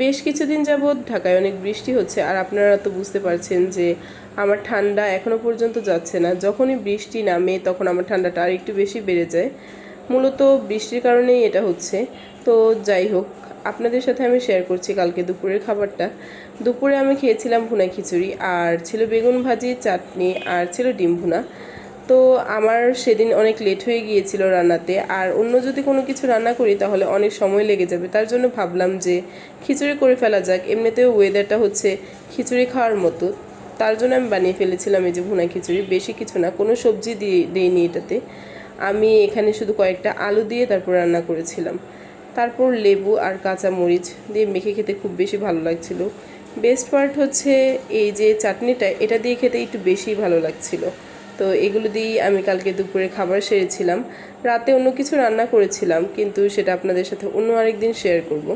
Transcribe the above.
বেশ কিছুদিন যাবৎ ঢাকায় অনেক বৃষ্টি হচ্ছে, আর আপনারা তো বুঝতে পারছেন যে আমার ঠান্ডা এখনও পর্যন্ত যাচ্ছে না। যখনই বৃষ্টি নামে তখন আমার ঠান্ডাটা আর একটু বেশি বেড়ে যায়। মূলত বৃষ্টির কারণেই এটা হচ্ছে। তো যাই হোক, আপনাদের সাথে আমি শেয়ার করছি কালকে দুপুরের খাবারটা। দুপুরে আমি খেয়েছিলাম ভুনা খিচুড়ি, আর ছিল বেগুন ভাজি, চাটনি, আর ছিল ডিম ভুনা। তো আমার সেদিন অনেক লেট হয়ে গিয়েছিল রান্নাতে, আর অন্য যদি কোনো কিছু রান্না করি তাহলে অনেক সময় লেগে যাবে। তার জন্য ভাবলাম যে খিচুড়ি করে ফেলা যাক। এমনিতেও ওয়েদারটা হচ্ছে খিচুড়ি খাওয়ার মতো, তার জন্য আমি বানিয়ে ফেলেছিলাম এই যে ভুনা খিচুড়ি। বেশি কিছু না, কোনো সবজি দিইনি এটাতে। আমি এখানে শুধু কয়েকটা আলু দিয়ে তারপর রান্না করেছিলাম। তারপর লেবু আর কাঁচা মরিচ দিয়ে মেখে খেতে খুব বেশি ভালো লাগছিল। বেস্ট পার্ট হচ্ছে এই যে চাটনিটা, এটা দিয়ে খেতে একটু বেশি ভালো লাগছিল। তো এগুলো দিয়েই আমি কালকে দুপুরে খাবার সেরেছিলাম। রাতে অন্য কিছু রান্না করেছিলাম, কিন্তু সেটা আপনাদের সাথে অন্য আরেকদিন শেয়ার করব।